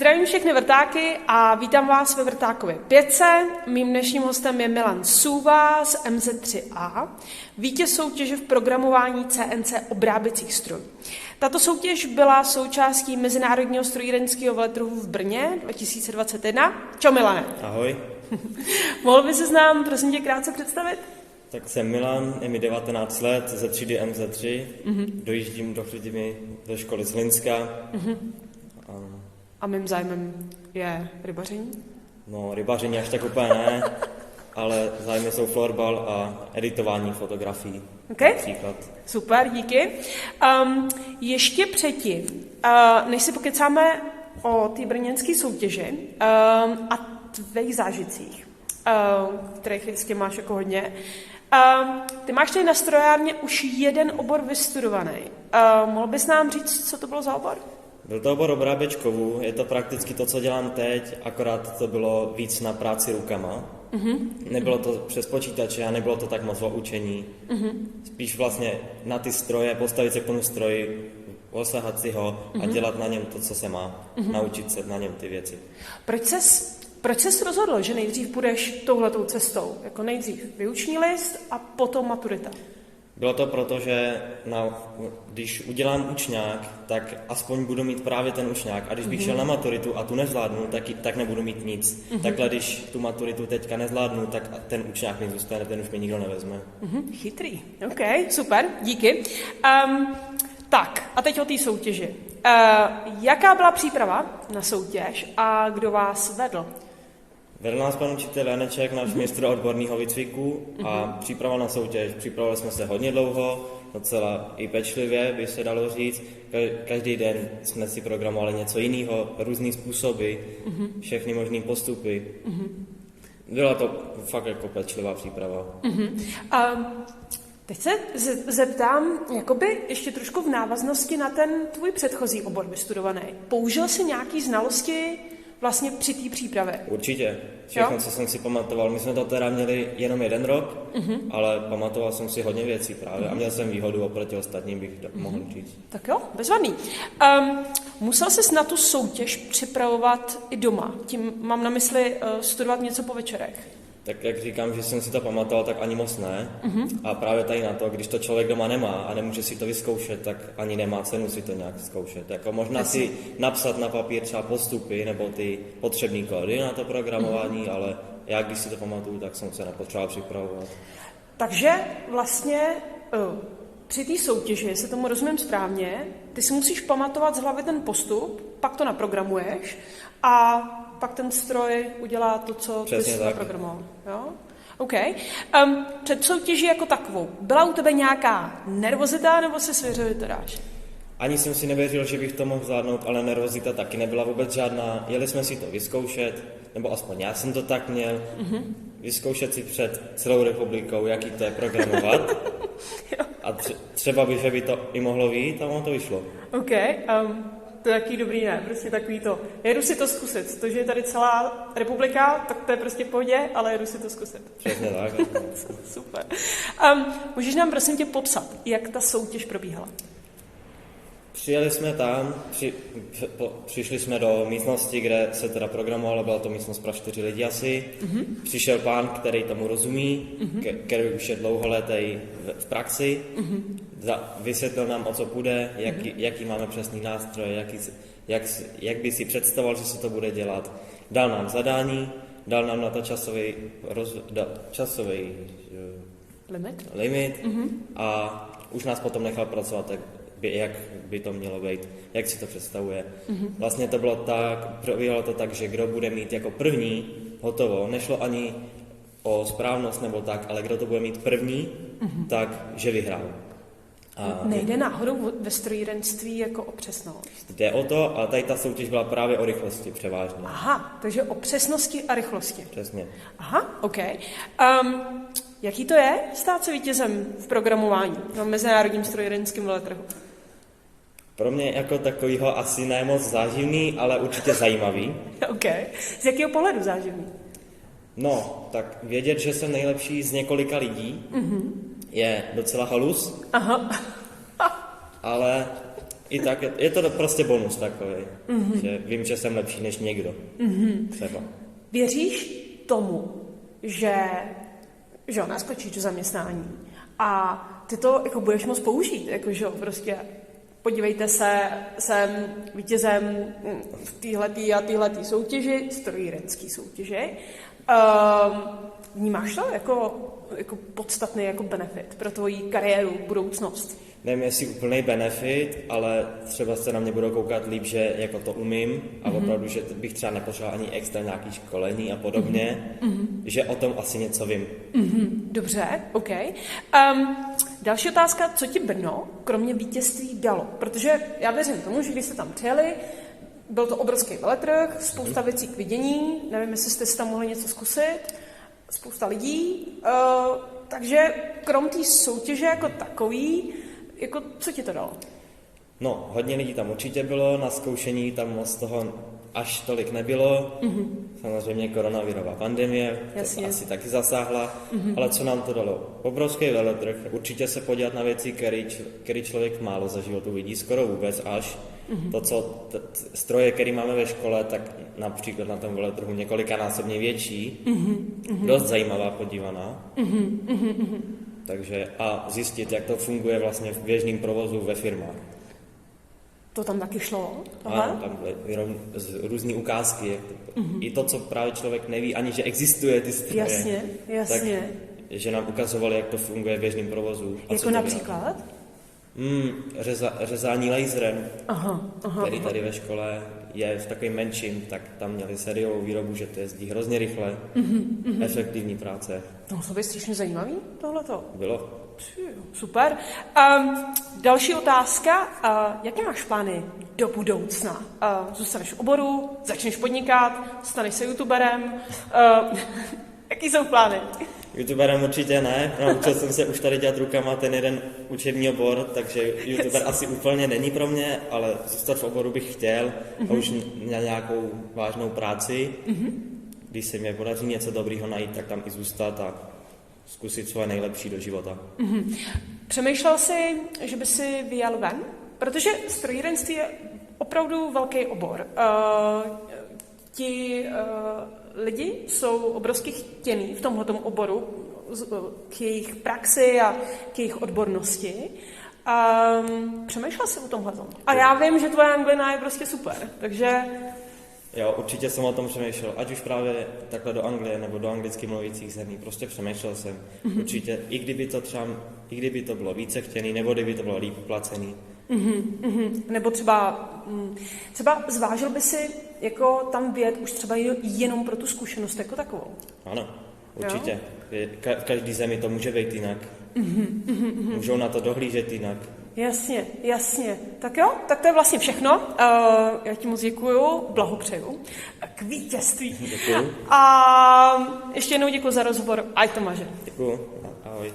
Zdravím všechny vrtáky a vítám vás ve Vrtákově 5. Mým dnešním hostem je Milan Souva z MZ3A, vítěz soutěže v programování CNC obráběcích strojů. Tato soutěž byla součástí Mezinárodního strojírenského veletrhu v Brně 2021. Čau Milane. Ahoj. Mohl by se nám, prosím tě, krátce představit? Tak jsem Milan, je mi 19 let, ze třídy MZ3, dojíždím do Chrudimi do školy z Hlinska. A mým zájmem je rybaření? No, rybaření až tak úplně ne, ale zájmy jsou florbal a editování fotografií. Okay. Například. Super, díky. Ještě předtím, než si pokecáme o té brněnské soutěži a tvých zážitcích, kterých jistě máš jako hodně, ty máš tady na strojárně už jeden obor vystudovaný. Mohl bys nám říct, co to bylo za obor? Byl to obor obráběč kovů, je to prakticky to, co dělám teď, akorát to bylo víc na práci rukama. Nebylo to přes počítače a nebylo to tak moc o učení. Spíš vlastně na ty stroje, postavit se k tomu stroji, osahat si ho a dělat na něm to, co se má. Naučit se na něm ty věci. Proč ses rozhodl, že nejdřív půjdeš touhletou cestou? Jako nejdřív vyuční list a potom maturita? Bylo to proto, že když udělám učňák, tak aspoň budu mít právě ten učňák. A když bych šel na maturitu a tu nezvládnu, tak nebudu mít nic. Takhle, když tu maturitu teďka nezvládnu, tak ten učňák mi zůstane, ten už mi nikdo nevezme. Chytrý. OK, super, díky. Tak, a teď o té soutěži. Jaká byla příprava na soutěž a kdo vás vedl? Vedl nás pan učitel Janeček, náš mistr odborného výcviku a příprava na soutěž. Připravovali jsme se hodně dlouho, docela i pečlivě, by se dalo říct. Každý den jsme si programovali něco jiného, různý způsoby, všechny možné postupy. Byla to fakt jako pečlivá příprava. Teď se zeptám, jakoby ještě trošku v návaznosti na ten tvůj předchozí obor vystudovaný. Použil jsi nějaký znalosti vlastně při té přípravě? Určitě. Všechno, co jsem si pamatoval. My jsme to teda měli jenom jeden rok, ale pamatoval jsem si hodně věcí právě a měl jsem výhodu oproti ostatním, bych mohl říct. Tak jo, bezvadný. Musel ses na tu soutěž připravovat i doma? Tím mám na mysli studovat něco po večerech. Tak jak říkám, že jsem si to pamatoval, tak ani moc ne. A právě tady na to, když to člověk doma nemá a nemůže si to vyzkoušet, tak ani nemá cenu si to nějak zkoušet. Jako možná si napsat na papír třeba postupy nebo ty potřebné kódy na to programování, ale já když si to pamatuju, tak jsem se nepotřeboval připravovat. Takže vlastně při té soutěži, jestli tomu rozumím správně, ty si musíš pamatovat z hlavy ten postup, pak to naprogramuješ a pak ten stroj udělá to, co ty jsi naprogramoval. Jo? OK. Před soutěží jako takovou, byla u tebe nějaká nervozita, nebo se svěřil, že to dáš? Ani jsem si nevěřil, že bych to mohl zvládnout, ale nervozita taky nebyla vůbec žádná. Jeli jsme si to vyzkoušet, nebo aspoň já jsem to tak měl, vyzkoušet si před celou republikou, jaký to je programovat. A třeba by, že by to i mohlo vyjít a ono to vyšlo. OK. To je jaký dobrý, ne, prostě takový to. Jedu si to zkusit. To, že je tady celá republika, tak to je prostě v pohodě, ale jedu si to zkusit. Přesně tak. Super. Můžeš nám prosím tě popsat, jak ta soutěž probíhala? Přijeli jsme tam, přišli jsme do místnosti, kde se teda programovalo, byla to místnost pro 4 lidi asi. Přišel pán, který tomu rozumí, který už je dlouholetý v praxi. Vysvětlil nám, o co půjde, jaký máme přesný nástroje, jak by si představoval, že se to bude dělat. Dal nám zadání, dal nám na to časový limit a už nás potom nechal pracovat jak by to mělo být, jak si to představuje. Vlastně to bylo tak, probíhalo to tak, že kdo bude mít jako první hotovo, nešlo ani o správnost nebo tak, ale kdo to bude mít první, tak, že vyhrál. A nejde náhodou ve strojírenství jako o přesnost? Jde o to, ale tady ta soutěž byla právě o rychlosti převážně. Aha, takže o přesnosti a rychlosti. Přesně. Aha, OK. Jaký to je stát se vítězem v programování na Mezinárodním strojírenském veletrhu? Pro mě jako takovýho asi ne moc záživný, ale určitě zajímavý. OK. Z jakého pohledu záživný? No, tak vědět, že jsem nejlepší z několika lidí, je docela halus. Aha. Ale I tak je to prostě bonus takový, že vím, že jsem lepší než někdo. Třeba. Věříš tomu, že jo, naskočíš do zaměstnání a ty to jako budeš moct použít, jako že jo, prostě podívejte se, jsem vítězem v téhletý a téhletý soutěži, strojírenský soutěži. Vnímáš to jako podstatný jako benefit pro tvoji kariéru, budoucnost? Nevím, jestli úplný benefit, ale třeba se na mě budou koukat líp, že jako to umím a opravdu, že bych třeba nepotřeboval ani extra nějaký školení a podobně, že o tom asi něco vím. Dobře, OK. Další otázka, co ti Brno kromě vítězství dalo? Protože já věřím tomu, že když jste tam přijeli, byl to obrovský veletrh, spousta věcí k vidění, nevím, jestli jste si tam mohli něco zkusit, spousta lidí, takže krom té soutěže jako takový, jako co ti to dalo? No, hodně lidí tam určitě bylo, na zkoušení tam moc toho až tolik nebylo. Samozřejmě koronavirová pandemie, to asi taky zasáhla, ale co nám to dalo? Obrovský veletrh, určitě se podívat na věci, který člověk málo za životu vidí, skoro vůbec až. To, co stroje, které máme ve škole, tak například na tom veletrhu několikanásobně větší, dost zajímavá podívaná. Takže a zjistit, jak to funguje vlastně v běžném provozu ve firmách. To tam taky šlo? Ano, tam byly různý ukázky. I to, co právě člověk neví, ani že existuje ty stroje. Jasně. Tak, že nám ukazovali, jak to funguje v běžném provozu. Jako například? Řezání laserem, Aha. který tady ve škole je v takovým menším, tak tam měli sériovou výrobu, že to jezdí hrozně rychle, efektivní práce. No, to by strašně zajímavý, tohleto. Bylo. Super. Další otázka. Jaké máš plány do budoucna? Zůstaneš v oboru, začneš podnikat, staneš se youtuberem? Jaký jsou plány? YouTuberem určitě ne, naučil jsem se už tady dělat rukama ten jeden učební obor, takže YouTuber asi úplně není pro mě, ale zůstat v oboru bych chtěl a už na nějakou vážnou práci. Když se mi podaří něco dobrýho najít, tak tam i zůstat a zkusit svoje nejlepší do života. Přemýšlel jsi, že by si vyjel ven? Protože strojírenství je opravdu velký obor. Ti lidi jsou obrovsky chtění v tomhletom oboru k jejich praxi a k jejich odbornosti. Přemýšlel jsi o tomhletom? A já vím, že tvoje anglina je prostě super, takže... Jo, určitě jsem o tom přemýšlel, ať už právě takhle do Anglie nebo do anglicky mluvících zemí, prostě přemýšlel jsem. Určitě, i kdyby to bylo více chtěný, nebo kdyby to bylo líp placený. Nebo třeba zvážil by si jako tam vyjet už třeba jenom pro tu zkušenost jako takovou. Ano, určitě. V každé zemi to může být jinak. Můžou na to dohlížet jinak. Jasně. Tak jo, tak to je vlastně všechno. Já ti moc děkuju, blahopřeju k vítězství. Děkuju. A ještě jednou děkuju za rozhovor. Aj to maže. Děkuju. Ahoj.